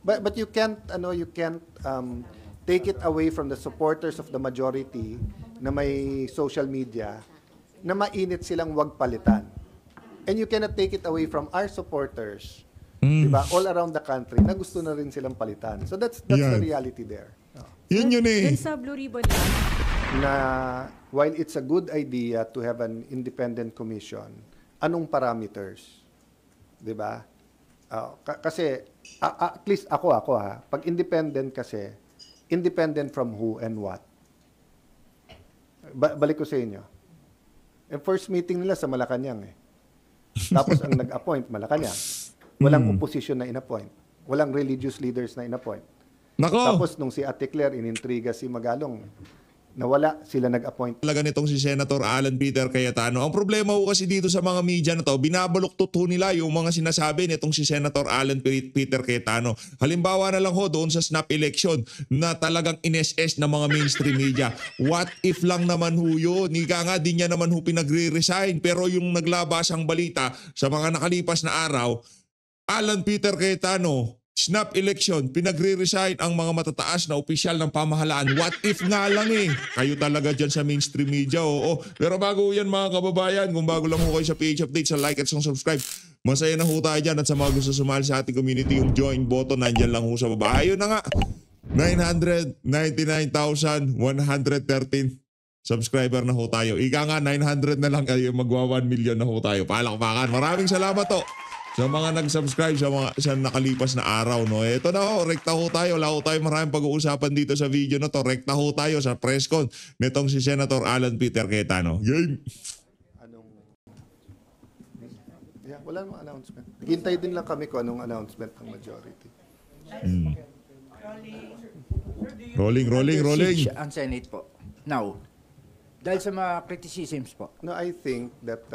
But you can't take it away from the supporters of the majority na may social media na mainit silang wag palitan. And you cannot take it away from our supporters, diba, all around the country na gusto na rin silang palitan. So that's the reality there. Yun eh. Dun sa Blue Ribbon Na while it's a good idea to have an independent commission, anong parameters? Diba? Kasi at least ako ha, pag independent kasi, independent from who and what? Balik ko sa inyo. Yung first meeting nila sa Malacanang Tapos ang nag-appoint, Malacanang. Walang opposition na in-appoint. Walang religious leaders na in-appoint. Nako! Tapos nung si Ate Claire, inintriga si Magalong, nawala, sila nag-appoint. Talaga nitong si Senator Alan Peter Cayetano. Ang problema ko kasi dito sa mga media na to, binabaluktot ho nila yung mga sinasabi nitong si Senator Alan Peter Cayetano. Halimbawa na lang ho doon sa snap election na talagang in-SS ng mga mainstream media. What if lang naman ho yun? Ika nga, di niya naman ho pinagre-resign. Pero yung naglabas ang balita sa mga nakalipas na araw, Alan Peter Cayetano, snap election, pinagre-resign ang mga matataas na opisyal ng pamahalaan. What if nga lang Kayo talaga dyan sa mainstream media, oo. Pero bago yan mga kababayan, kung bago lang ho kayo sa PH Update, sa like at sa subscribe, masaya na ho tayo dyan. At sa mga gusto sumali sa ating community, yung join button, nandyan lang ho sa baba. Ayun na nga, 999,113 subscriber na ho tayo. Ika nga, 900 na lang kayo, magwa 1 million na ho tayo. Palakpakan. Maraming salamat to sa mga nag-subscribe sa nakalipas na araw, no? Ito na ho, rekta ho tayo. Wala ho tayo maraming pag-uusapan dito sa video na to. Rekta ho tayo sa press con nitong si Senator Alan Peter Cayetano. Game! Wala namang announcement. Hintay din lang kami kung anong announcement ng majority. Rolling. Siege ang Senate po. Now, dahil sa mga criticisms po. No, I think that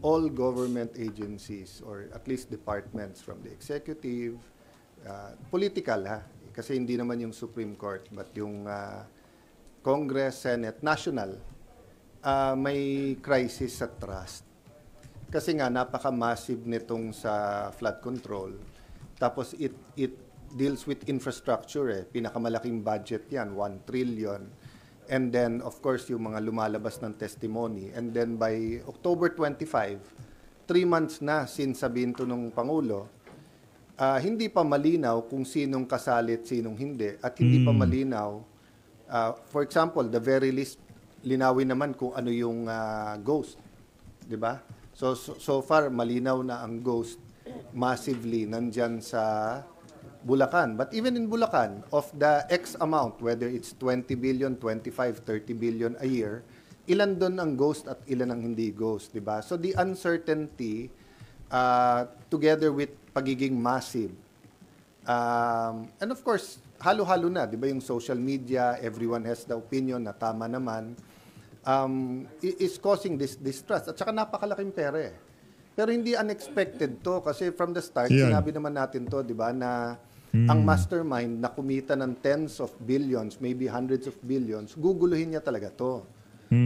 all government agencies or at least departments from the executive, political kasi hindi naman yung Supreme Court but yung Congress, Senate, national, may crisis sa trust. Kasi nga napaka-massive nitong sa flood control. Tapos it deals with infrastructure Pinakamalaking budget yan, 1 trillion. And then, of course, yung mga lumalabas ng testimony. And then by October 25, 3 months na since sabihin to ng Pangulo, hindi pa malinaw kung sinong kasalit, sinong hindi. At hindi pa malinaw, for example, the very least, linawin naman kung ano yung ghost. Diba? So far, malinaw na ang ghost massively nandyan sa Bulacan. But even in Bulacan, of the X amount, whether it's 20 billion, 25, 30 billion a year, ilan doon ang ghost at ilan ang hindi ghost, di ba? So the uncertainty, together with pagiging massive, and of course, halo-halo na, di ba yung social media, everyone has the opinion na tama naman, is causing this distrust. At saka napakalaking pera Pero hindi unexpected to kasi from the start, sinabi naman natin to, di ba, na ang mastermind na kumita ng tens of billions, maybe hundreds of billions, guguluhin niya talaga to.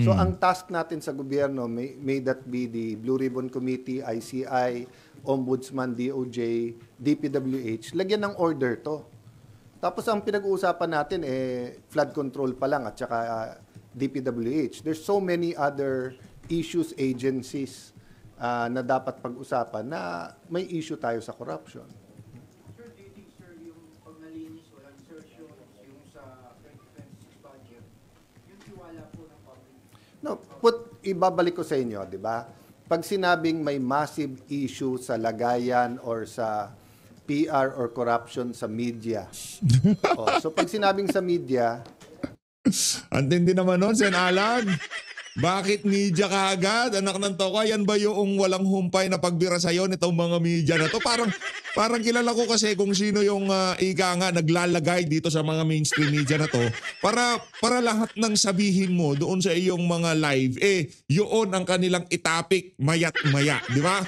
So ang task natin sa gobyerno, may that be the Blue Ribbon Committee, ICI, Ombudsman, DOJ, DPWH, lagyan ng order to. Tapos ang pinag-uusapan natin flood control pa lang at saka DPWH. There's so many other issues, agencies na dapat pag-usapan na may issue tayo sa corruption. No, ibabalik ko sa inyo, di ba? Pag sinabing may massive issue sa lagayan or sa PR or corruption sa media. So pag sinabing sa media, antindi naman nun, Sen Alan. Bakit media ka agad? Anak ng toka, yan ba yung walang humpay na pagbira sa'yo nitong mga media na to? Parang kilala ko kasi kung sino yung ika nga naglalagay dito sa mga mainstream media na to para lahat ng sabihin mo doon sa iyong mga live, yun ang kanilang itapik mayat maya, di ba?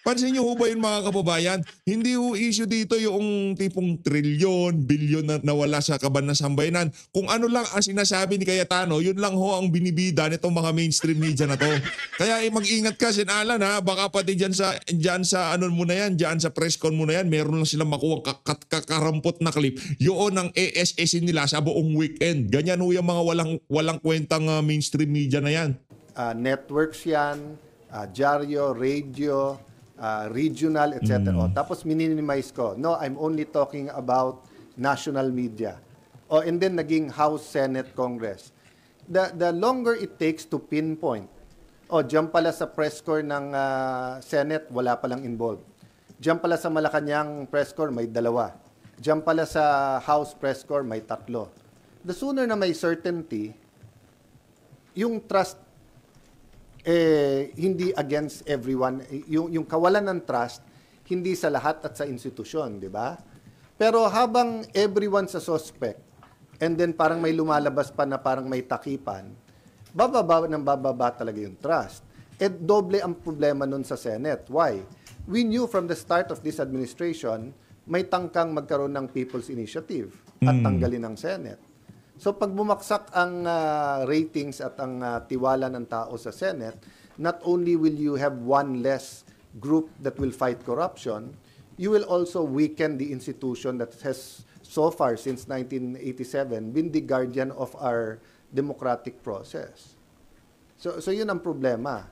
Pansin niyo ho ba yun mga kababayan? Hindi ho issue dito yung tipong trilyon, bilyon na nawala sa kaban ng sambayanan. Kung ano lang ang sinasabi ni Cayetano, yun lang ho ang binibida nitong mga mainstream media na to. Kaya mag-ingat ka, Sen Alan ha. Baka pati dyan sa ano mo na yan, dyan sa press con mo na yan, meron lang silang makuha kakarampot na clip. Yun ang ASS nila sa buong weekend. Ganyan ho yung mga walang kwentang mainstream media na yan. Networks yan, dyaryo, radio, regional, etc. Tapos minimize ko. No, I'm only talking about national media. And then naging House, Senate, Congress. The longer it takes to pinpoint, diyan pala sa press corps ng Senate, wala palang involved. Diyan pala sa Malacanang press corps, may 2. Diyan pala sa House press corps, may 3. The sooner na may certainty, yung trust hindi against everyone. Yung kawalan ng trust, hindi sa lahat at sa institusyon, di ba? Pero habang everyone sa suspect, and then parang may lumalabas pa na parang may takipan, bababa talaga yung trust. Doble ang problema nun sa Senate. Why? We knew from the start of this administration, may tangkang magkaroon ng People's Initiative at tanggalin ng Senate. So pag bumaksak ang ratings at ang tiwala ng tao sa Senate, not only will you have one less group that will fight corruption, you will also weaken the institution that has so far since 1987 been the guardian of our democratic process. So yun ang problema.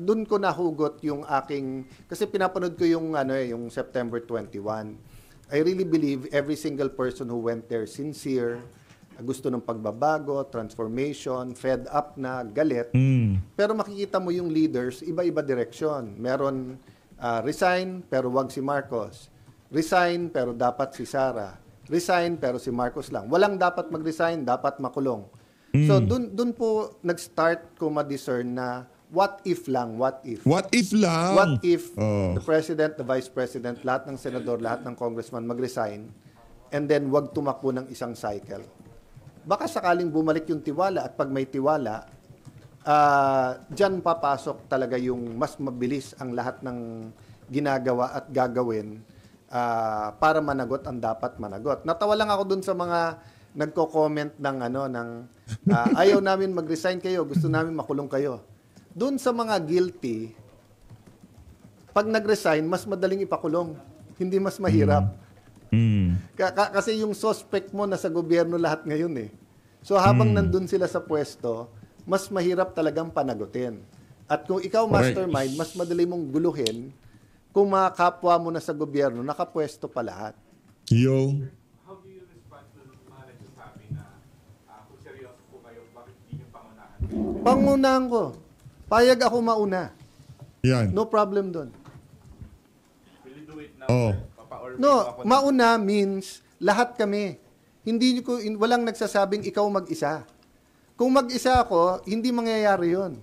Doon ko nahugot yung aking, kasi pinapanood ko yung yung September 21. I really believe every single person who went there sincere, gusto ng pagbabago, transformation, fed up na, galit. Pero makikita mo yung leaders, iba-iba direksyon. Meron resign, pero wag si Marcos. Resign, pero dapat si Sara. Resign, pero si Marcos lang. Walang dapat mag-resign, dapat makulong. So, dun po nag-start ko ma-discern na what if lang, what if. What if lang? What if the President, the Vice President, lahat ng Senador, lahat ng Congressman mag-resign, and then wag tumakbo ng isang cycle. Baka sakaling bumalik yung tiwala, at pag may tiwala, dyan papasok talaga yung mas mabilis ang lahat ng ginagawa at gagawin para managot ang dapat managot. Natawa lang ako dun sa mga nagko-comment ng ayaw namin mag-resign kayo, gusto namin makulong kayo. Dun sa mga guilty, pag nag-resign, mas madaling ipakulong. Hindi mas mahirap. Kasi yung suspect mo nasa gobyerno lahat ngayon eh. So habang nandun sila sa pwesto, mas mahirap talagang panagutin. At kung ikaw mastermind, mas madali mong guluhin kung mga kapwa mo na sa gobyerno, nakapwesto pa lahat. Yo. How do you respond to mga nagsasabi na kung seryoso po kayo, bakit hindi nyo pangunahan? Pangunahan ko. Payag ako mauna. Yan. No problem doon. Will you do it now? Oh. No, mauna means lahat kami. Walang nagsasabing ikaw mag-isa. Kung mag-isa ako, hindi mangyayari 'yon.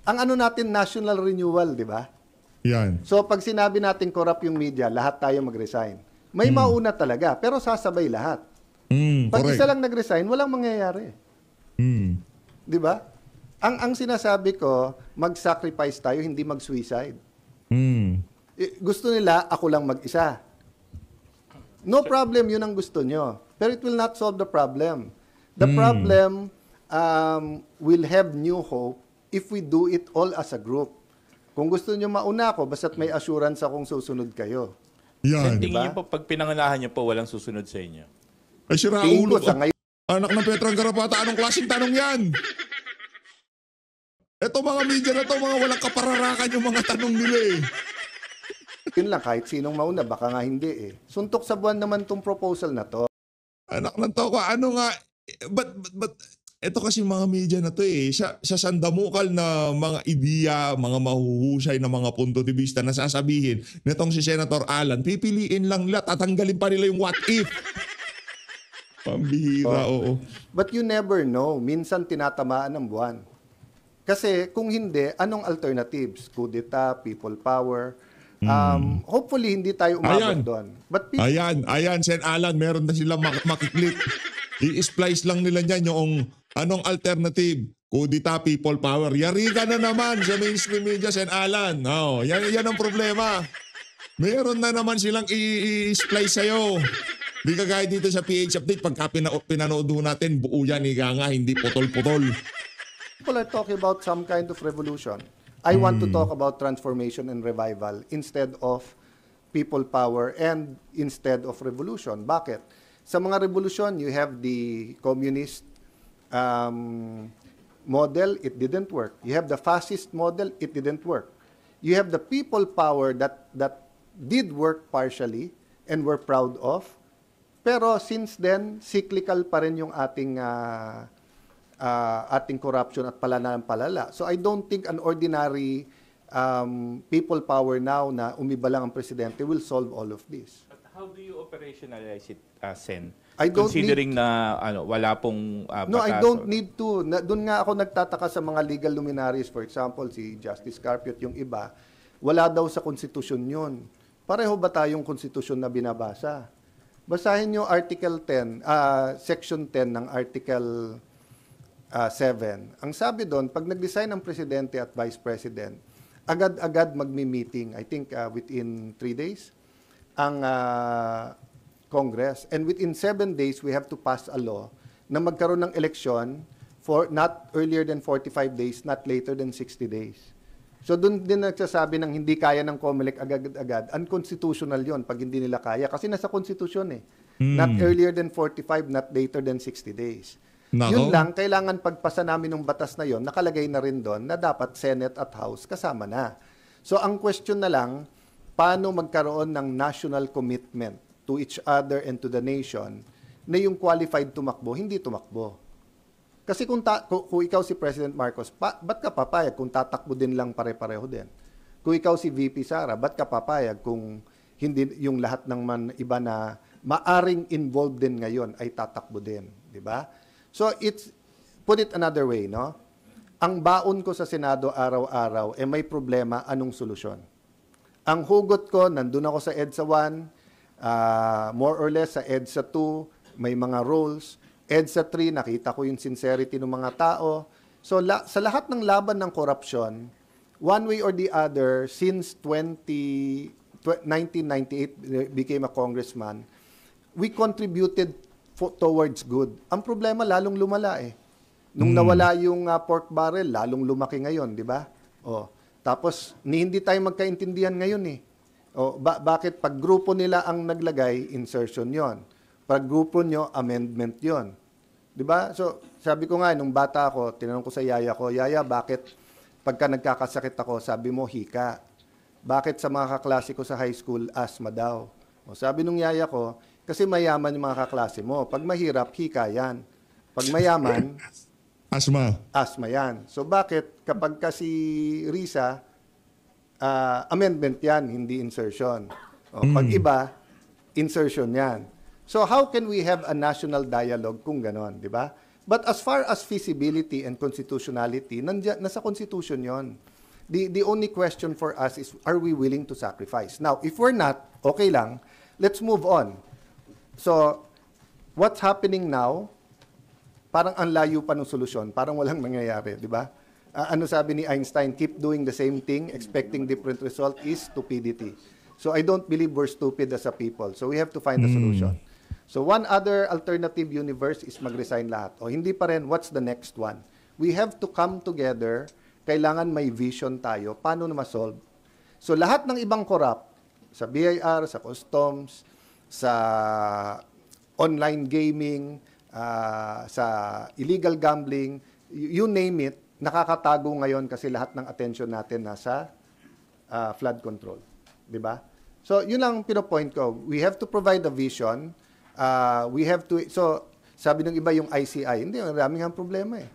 Ang natin national renewal, di ba? Yan. So pag sinabi natin corrupt yung media, lahat tayo mag-resign. May mauna talaga, pero sasabay lahat. Pag Correct. isa lang nag-resign, walang mangyayari. Di ba? Ang sinasabi ko, mag-sacrifice tayo, hindi mag-suicide. Gusto nila, ako lang mag-isa. No problem, yun ang gusto nyo. Pero it will not solve the problem. The problem will have new hope if we do it all as a group. Kung gusto nyo mauna ako, basta't may assurance akong susunod kayo. Yan. Tingin niyo po, pag pinangunahan niyo po, walang susunod sa inyo? Ay, si Tingin Raulo. ko sa ngayon, Anak ng Petrang Garapata, anong klaseng tanong yan? Ito mga media na to, mga walang kapararakan yung mga tanong nila eh. yun lang, kahit sinong mauna, baka nga hindi eh. Suntok sa buwan naman tong proposal na to. Anak ng toko, ano nga, but ito kasi mga media na to eh, sa sandamukal na mga ideya, mga mahuhusay na mga punto de vista na sasabihin nitong si Senator Alan, pipiliin lang nila, tatanggalin pa nila yung what if. Pambihira, oo. But you never know. Minsan tinatamaan ng buwan. Kasi kung hindi, anong alternatives? Kudeta, people power. Hopefully, hindi tayo umabot doon. But Ayan, Sen Alan, meron na silang makiklik. I-splice lang nila niyan yung anong alternative. Kudita, people power. Yari ka na naman sa mainstream media, Sen Alan. Oh, yan ang problema. Meron na naman silang i-splice sa'yo. Di ka gaya dito sa PH Update, pagka pinanood ho natin, buo yan, higa nga, hindi putol-putol. People are talking about some kind of revolution. I want to talk about transformation and revival instead of people power and instead of revolution. Bakit? Sa mga revolution, you have the communist model, it didn't work. You have the fascist model, it didn't work. You have the people power that did work partially and we're proud of. Pero since then, cyclical pa rin yung ating corruption at palala. So I don't think an ordinary people power now na umiba lang ang presidente will solve all of this. But how do you operationalize it, Sen? I don't Considering na wala pong No, I batas don't or- need to. Doon nga ako nagtataka sa mga legal luminaries. For example, si Justice Carpio at yung iba, wala daw sa konstitusyon yun. Pareho ba tayong konstitusyon na binabasa? Basahin nyo Article 10, Section 10 ng Article 7. Ang sabi doon, pag nag-design ang presidente at vice president, agad-agad magmi-meeting, I think within 3 days, ang Congress. And within 7 days, we have to pass a law na magkaroon ng eleksyon for not earlier than 45 days, not later than 60 days. So doon din nagsasabi ng hindi kaya ng COMELEC agad-agad, unconstitutional yon pag hindi nila kaya. Kasi nasa konstitusyon eh. Not earlier than 45, not later than 60 days. Nako. Yun lang, kailangan pagpasa namin ng batas na yon, nakalagay na rin doon na dapat Senate at House kasama na. So ang question na lang, paano magkaroon ng national commitment to each other and to the nation na yung qualified tumakbo, hindi tumakbo. Kasi kung ikaw si President Marcos, ba't ka papayag kung tatakbo din lang pare-pareho din? Kung ikaw si VP Sara, ba't ka papayag kung hindi yung lahat ng iba na maaring involved din ngayon ay tatakbo din, di ba? So put it another way, no? Ang baon ko sa Senado araw-araw may problema, anong solusyon? Ang hugot ko, nandun ako sa EDSA 1, more or less sa EDSA 2, may mga roles. EDSA 3, nakita ko yung sincerity ng mga tao. So sa lahat ng laban ng corruption, one way or the other, since 1998 became a congressman, we contributed towards good. Ang problema, lalong lumala eh. Nung nawala yung pork barrel, lalong lumaki ngayon, di ba? Oh. Tapos, hindi tayo magkaintindihan ngayon eh. O, bakit pag grupo nila ang naglagay, insertion yon. Pag grupo nyo, amendment yon. Di ba? So, sabi ko nga, nung bata ako, tinanong ko sa yaya ko, Yaya, bakit pagka nagkakasakit ako, sabi mo, hika? Bakit sa mga kaklase ko sa high school, asthma daw? O, sabi nung yaya ko, kasi mayaman yung mga kaklase mo. Pag mahirap, hika yan. Pag mayaman, Asma. asthma yan. So bakit kapag kasi Risa, amendment yan, hindi insertion. O, pag iba, insertion yan. So how can we have a national dialogue kung ganon, di ba? But as far as feasibility and constitutionality, nasa constitution yon. The only question for us is, are we willing to sacrifice? Now, if we're not, okay lang, let's move on. So, what's happening now, parang ang layo pa ng solusyon, parang walang nangyayari, di ba? Ano sabi ni Einstein, keep doing the same thing, expecting different result is stupidity. So I don't believe we're stupid as a people. So we have to find a solution. So one other alternative universe is mag-resign lahat. O hindi pa rin, what's the next one? We have to come together, kailangan may vision tayo, paano na ma-solve? So lahat ng ibang corrupt, sa BIR, sa customs, sa online gaming, sa illegal gambling, you name it, nakakatago ngayon kasi lahat ng attention natin nasa flood control. Di ba? So, yun lang pinopoint ko. We have to provide a vision. We have to, so, sabi ng iba yung ICI, hindi, maraming ang problema eh.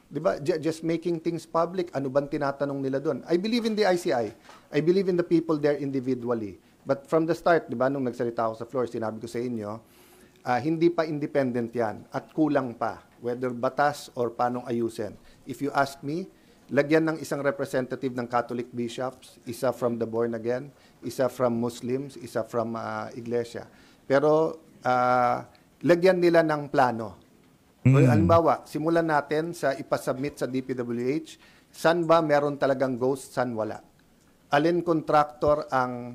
Di ba? Just making things public, ano bang tinatanong nila doon? I believe in the ICI. I believe in the people there individually. But from the start, di ba, nung nagsalita ako sa floor, sinabi ko sa inyo, hindi pa independent yan at kulang pa, whether batas or paanong ayusin. If you ask me, lagyan ng isang representative ng Catholic bishops, isa from the born again, isa from Muslims, isa from Iglesia. Pero lagyan nila ng plano O, halimbawa, simulan natin sa ipasubmit sa DPWH, saan ba meron talagang ghost, saan wala. Alin contractor ang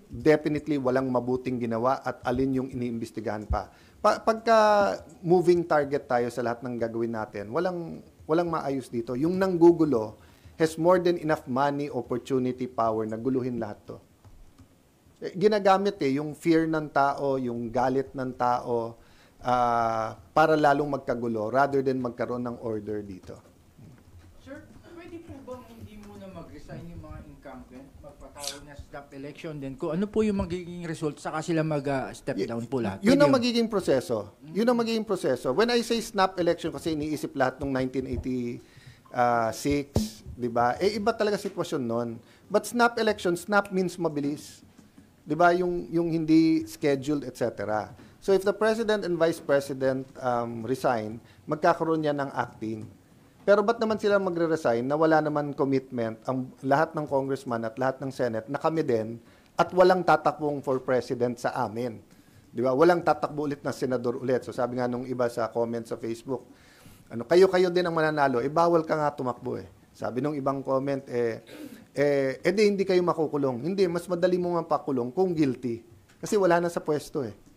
definitely walang mabuting ginawa at alin yung iniimbestigahan pa. Pagka moving target tayo sa lahat ng gagawin natin, walang maayos dito. Yung nanggugulo has more than enough money, opportunity, power na guluhin lahat to. Ginagamit yung fear ng tao, yung galit ng tao, para lalong magkagulo rather than magkaroon ng order dito. Sir, pwede po bang hindi muna mag-resign yung mga incumbent, magpatawag na snap election din? Kung ano po yung magiging result, saka sila mag-step down po lahat? Yun Pwede ang magiging proseso. Yun ang magiging proseso. When I say snap election, kasi iniisip lahat ng 1986, di ba? Iba talaga sitwasyon nun. But snap election, snap means mabilis. Di ba? Yung hindi scheduled, etc. So if the President and Vice President resign, magkakaroon yan ng acting. Pero ba't naman sila magre-resign na wala naman commitment ang lahat ng congressman at lahat ng Senate na kami din at walang tatakbong for President sa amin? Di ba? Walang tatakbo ulit na senador ulit. So sabi nga nung iba sa comment sa Facebook, kayo din ang mananalo, bawal ka nga tumakbo eh. Sabi nung ibang comment, di hindi kayo makukulong. Hindi, mas madali mo mapakulong kung guilty. Kasi wala na sa pwesto eh.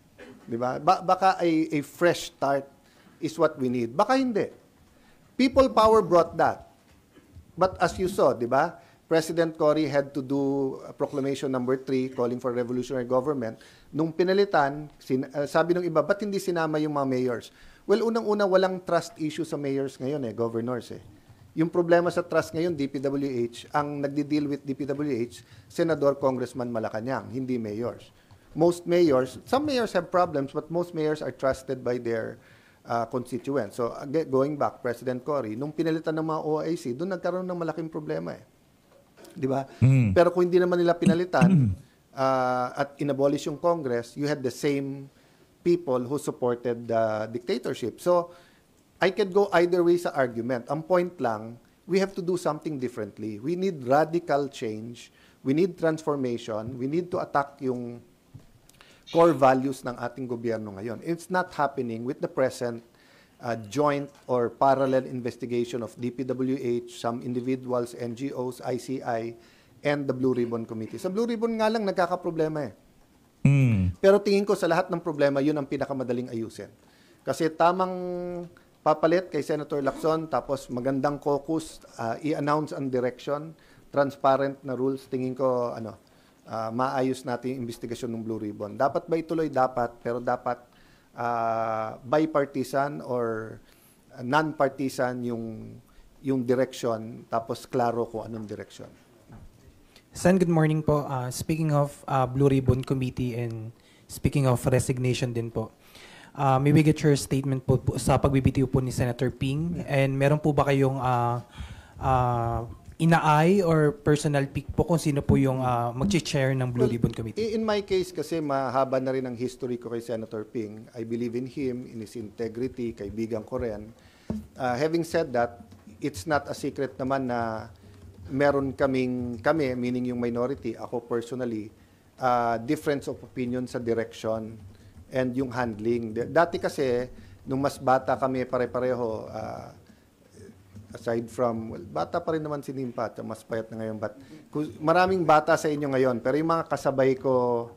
Di ba? Baka a fresh start is what we need. Baka hindi. People power brought that. But as you saw, di ba? President Cory had to do proclamation number 3 calling for revolutionary government. Nung pinalitan, sabi ng iba, ba't hindi sinama yung mga mayors? Well, unang-una, walang trust issue sa mayors ngayon governors eh. Yung problema sa trust ngayon, DPWH, ang nagdi-deal with DPWH, Senador, Congressman Malacanang, hindi mayors. Most mayors, some mayors have problems, but most mayors are trusted by their constituents. So, going back, President Cory, nung pinalitan ng mga OIC, doon nagkaroon ng malaking problema eh. Di ba? Pero kung hindi naman nila pinalitan at inabolish yung Congress, you had the same people who supported the dictatorship. So, I could go either way sa argument. Ang point lang, we have to do something differently. We need radical change. We need transformation. We need to attack yung core values ng ating gobyerno ngayon. It's not happening with the present joint or parallel investigation of DPWH, some individuals, NGOs, ICI, and the Blue Ribbon Committee. Sa Blue Ribbon nga lang nagkakaproblema eh. Pero tingin ko sa lahat ng problema, yun ang pinakamadaling ayusin. Kasi tamang papalit kay Senator Lacson, tapos magandang caucus, i-announce ang direction, transparent na rules, tingin ko maayos natin yung investigasyon ng Blue Ribbon. Dapat ba ituloy? Dapat, pero dapat bipartisan or non-partisan yung direction, tapos klaro kung anong direction. Sen, good morning po. Speaking of Blue Ribbon Committee and speaking of resignation din po, may we get your statement po sa pagbibitiw po ni Senator Ping, and meron po ba kayong inaay or personal pick po kung sino po yung mag-chair ng Blue Ribbon Committee? In my case kasi mahaba na rin ang history ko kay Senator Ping. I believe in him, in his integrity, kaibigan ko rin. Having said that, it's not a secret naman na meron kami, meaning yung minority, ako personally, difference of opinion sa direction and yung handling. Dati kasi, nung mas bata kami pare-pareho, aside from, well, bata pa rin naman si Nimpa, mas payat na ngayon. But, maraming bata sa inyo ngayon, pero yung mga kasabay ko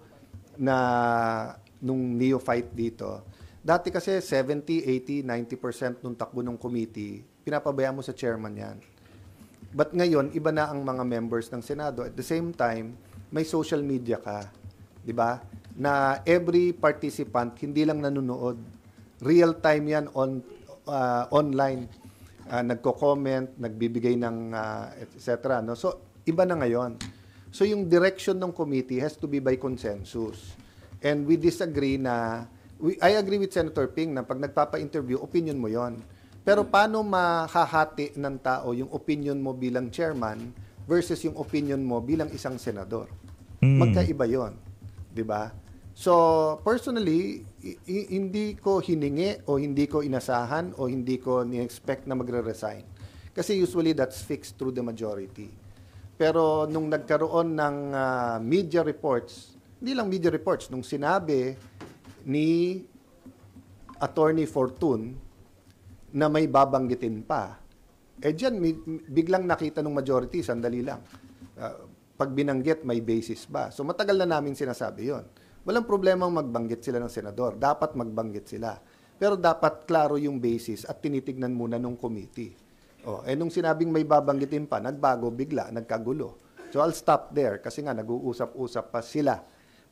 na nung neophyte dito, dati kasi 70, 80, 90% nung takbo ng committee, pinapabayaan mo sa chairman yan. But ngayon, iba na ang mga members ng Senado. At the same time, may social media ka, di ba? Na every participant, hindi lang nanonood. Real time yan online. Nagko-comment, nagbibigay ng etc. No? So, iba na ngayon. So, yung direction ng committee has to be by consensus. And we disagree na, I agree with Senator Ping na pag nagpapa-interview, opinion mo yon. Pero paano mahahati ng tao yung opinion mo bilang chairman versus yung opinion mo bilang isang senador? Magkaiba yon, di ba? So, personally, hindi ko hiningi o hindi ko inasahan o hindi ko ni-expect na magre-resign. Kasi usually that's fixed through the majority. Pero nung nagkaroon ng media reports, hindi lang media reports, nung sinabi ni Attorney Fortun na may babanggitin pa. Eh dyan, biglang nakita ng majority, sandali lang. Pag binanggit, may basis ba? So matagal na namin sinasabi yon. Walang problemang magbanggit sila ng senador. Dapat magbanggit sila. Pero dapat klaro yung basis at tinitignan muna ng committee. Nung sinabing may babanggitin pa, nagbago bigla, nagkagulo. So I'll stop there kasi nga nag-uusap-usap pa sila.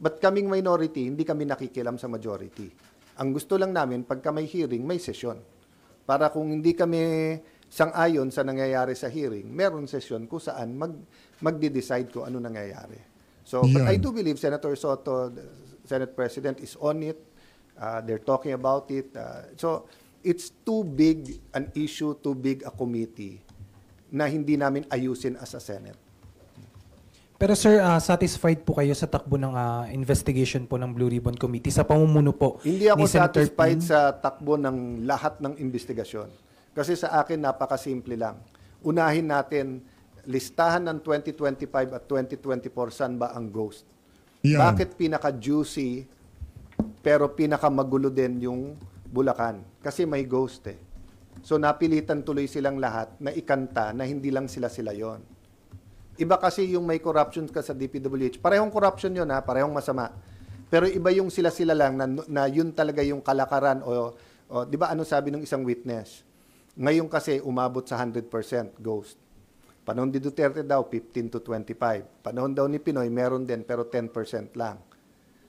But kaming minority, hindi kami nakikialam sa majority. Ang gusto lang namin, pagka may hearing, may session. Para kung hindi kami sang-ayon sa nangyayari sa hearing, meron session kung saan magde-decide kung ano nangyayari. So, but I do believe Senator Soto, the Senate President, is on it. They're talking about it. So, it's too big an issue, too big a committee na hindi namin ayusin as a Senate. Pero sir, satisfied po kayo sa takbo ng investigation po ng Blue Ribbon Committee sa pamumuno po Hindi ako ni Senator satisfied Ping? sa takbo ng lahat ng investigasyon. Kasi sa akin, napakasimple lang. Unahin natin, listahan ng 2025 at 2024, saan ba ang ghost? Yan. Bakit pinaka-juicy, pero pinaka-magulo din yung Bulacan? Kasi may ghost eh. So napilitan tuloy silang lahat na ikanta na hindi lang sila yon. Iba kasi yung may corruption ka sa DPWH. Parehong corruption yun ha, parehong masama. Pero iba yung sila lang na yun talaga yung kalakaran o di ba ano sabi ng isang witness? Ngayon kasi umabot sa 100% ghost. Panahon ni Duterte daw 15 to 25. Panahon daw ni Pinoy meron din pero 10% lang.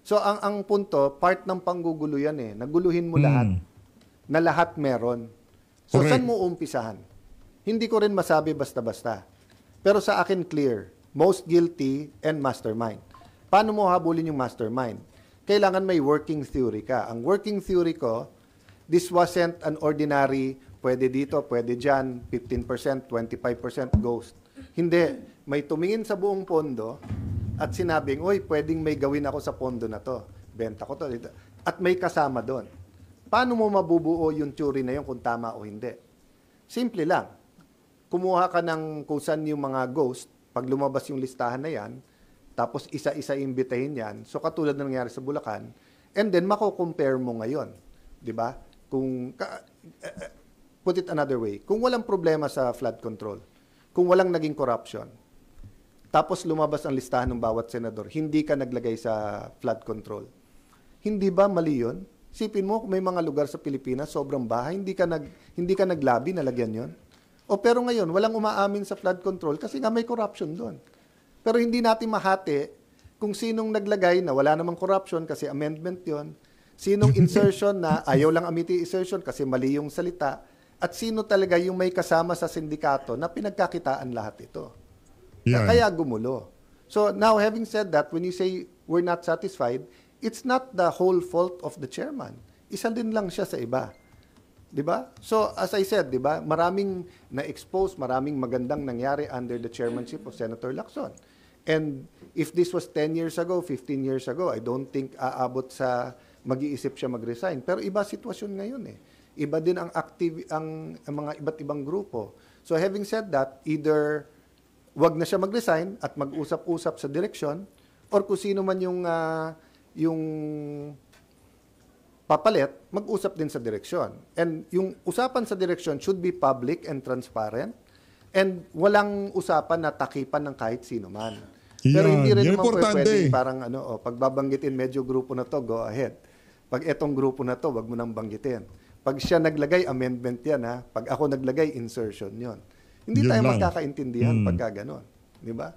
So ang punto, part ng panggugulo yan eh. Naguluhin mo lahat. Na lahat meron. So Correct. saan mo umpisahan? Hindi ko rin masabi basta-basta. Pero sa akin clear, most guilty and mastermind. Paano mo habulin yung mastermind? Kailangan may working theory ka. Ang working theory ko, this wasn't an ordinary, pwede dito, pwede dyan, 15%, 25% ghost. Hindi. May tumingin sa buong pondo at sinabing, oy, pwedeng may gawin ako sa pondo na to. Benta ko to. Dito. At may kasama doon. Paano mo mabubuo yung theory na yun kung tama o hindi? Simple lang. Kumuha ka ng kung saan yung mga ghost, pag lumabas yung listahan na yan, tapos isa-isa imbitahin yan, so katulad na nangyari sa Bulacan, and then mako-compare mo ngayon. Di ba? Put it another way, kung walang problema sa flood control, kung walang naging corruption, tapos lumabas ang listahan ng bawat senador, hindi ka naglagay sa flood control. Hindi ba mali yun? Sipin mo, kung may mga lugar sa Pilipinas, sobrang bahay, hindi ka naglabi na lagyan yun. O pero ngayon, walang umaamin sa flood control kasi nga may corruption doon. Pero hindi natin mahati kung sinong naglagay na wala namang corruption kasi amendment yon, sinong insertion na ayaw lang amiti insertion kasi mali yung salita, at sino talaga yung may kasama sa sindikato na pinagkakitaan lahat ito. Yan. Kaya gumulo. So now, having said that, when you say we're not satisfied, it's not the whole fault of the chairman. Isa din lang siya sa iba. 'Di ba? So as I said, 'di ba, maraming na-expose, maraming magandang nangyari under the chairmanship of Senator Lacson. And if this was 10 years ago, 15 years ago, I don't think aabot sa mag-iisip siya mag-resign. Pero iba sitwasyon ngayon eh. Iba din ang ang mga iba't ibang grupo. So having said that, either wag na siya mag-resign at mag-usap-usap sa direksyon, or kung sino man yung papalit, mag-usap din sa direksyon. And yung usapan sa direksyon should be public and transparent, and walang usapan na takipan ng kahit sino man. Pero Yan. hindi rin Yan naman importante pwedeng eh. parang pagbabanggitin medyo grupo na to, go ahead. Pag etong grupo na to, wag mo nang banggitin. Pag siya naglagay, amendment yan ha. Pag ako naglagay, insertion yon. Hindi Yun tayo lang. magkakaintindihan pagka ganon. Di ba?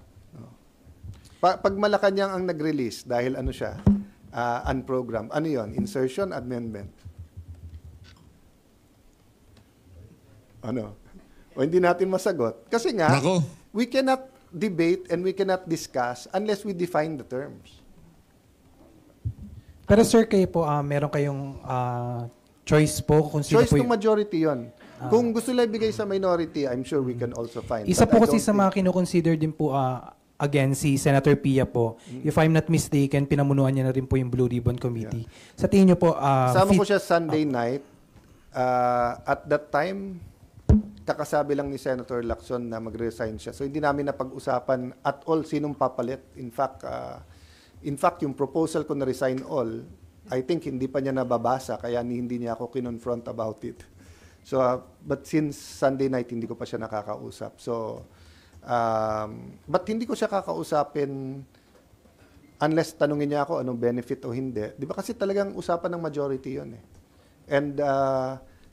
Pag Malacanang ang nag-release dahil ano siya, unprogrammed, ano yon? Insertion, amendment. Ano? O hindi natin masagot. Kasi nga, Nako. we cannot debate and we cannot discuss unless we define the terms. Pero sir, kayo po, meron kayong choice po kung sino Choice po ng majority yon. Kung gusto lang ibigay sa minority, I'm sure we can also find. Isa But po I kasi don't sa mga kinoconsider din po, again, si Senator Pia po, if I'm not mistaken, pinamunuan niya na rin po yung Blue Ribbon Committee. Sa tingin niyo po, Kasama ko siya Sunday night. At that time, kakasabi lang ni Senator Lacson na mag-resign siya. So hindi namin napag-usapan at all sinong papalit. In fact, yung proposal ko na resign all, I think hindi pa niya nababasa kaya hindi niya ako kinonfront about it. So, but since Sunday night, hindi ko pa siya nakakausap. So, but hindi ko siya kakausapin unless tanungin niya ako anong benefit o hindi. Di ba kasi talagang usapan ng majority yun eh. And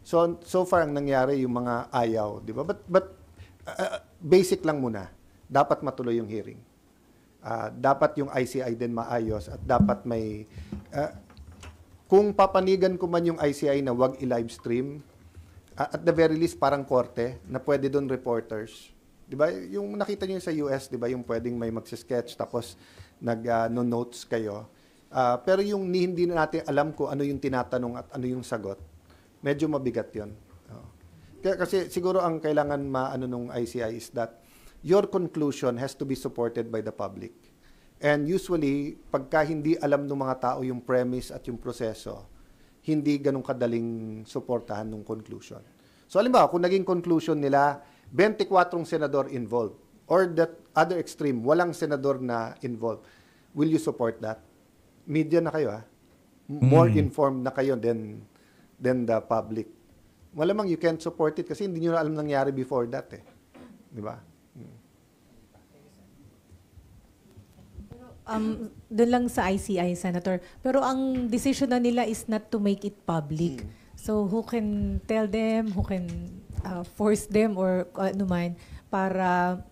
so far ang nangyari yung mga ayaw, di ba? But basic lang muna. Dapat matuloy yung hearing. Dapat yung ICI din maayos at dapat may kung papanigan ko man yung ICI na wag i-live stream, at the very least parang korte na pwede doon reporters. 'Di ba? Yung nakita niyo sa US, 'di ba, yung pwedeng may magse-sketch tapos no notes kayo. Pero yung hindi na natin alam ko ano yung tinatanong at ano yung sagot, medyo mabigat 'yon. Kasi siguro ang kailangan maano nung ICI is that your conclusion has to be supported by the public. And usually, pagka hindi alam ng mga tao yung premise at yung proseso, hindi ganun kadaling suportahan ng conclusion. So, halimbawa, kung naging conclusion nila, 24 senador involved, or that other extreme, walang senador na involved, will you support that? Media na kayo, ha? More informed na kayo than the public. Malamang you can't support it kasi hindi nyo na alam nangyari before that, eh. Di ba? Doon lang sa ICI, Senator. Pero ang decision na nila is not to make it public. So who can tell them, who can force them or ano man para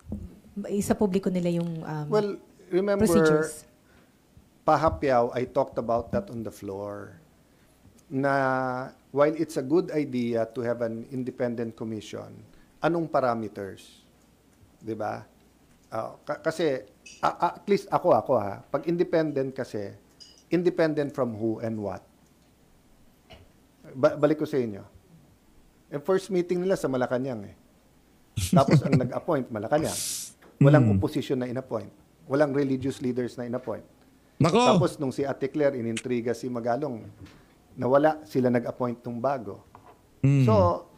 isa publiko nila yung Well, remember, procedures? Pahapyaw, I talked about that on the floor, na while it's a good idea to have an independent commission, anong parameters? 'Di ba? Kasi at least ako ha, pag independent kasi, independent from who and what? Balik ko sa inyo. Yung first meeting nila sa Malacanang eh. Tapos ang nag-appoint, Malacanang. Walang opposition na in-appoint. Walang religious leaders na in-appoint. Nako. Tapos nung si Ate Claire inintriga si Magalong, nawala, sila nag-appoint ng bago. So,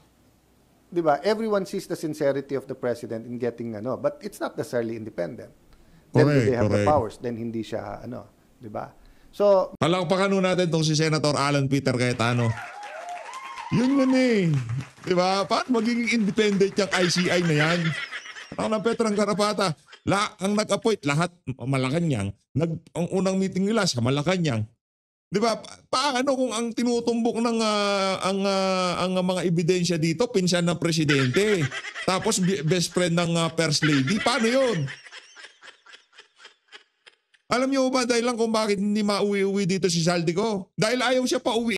di ba, everyone sees the sincerity of the president in getting but it's not necessarily independent. Then do they have the Correct. powers? Then hindi siya di ba? So, Palakpakan nun natin tong si Senator Alan Peter Cayetano. Yun eh. Di ba? Paano magiging independent yung ICI na yan? Ang ng Petrang Karapata, ang nag-appoint lahat Malacanang, ang unang meeting nila sa Malacanang. Di ba? Paano kung ang tinutumbok ng ang mga ebidensya dito, pinsan ng presidente, tapos best friend ng first lady? Paano yun? Alam niyo ba dahil lang kung bakit hindi mauwi-uwi dito si Saldico? Dahil ayaw siya pa uwi.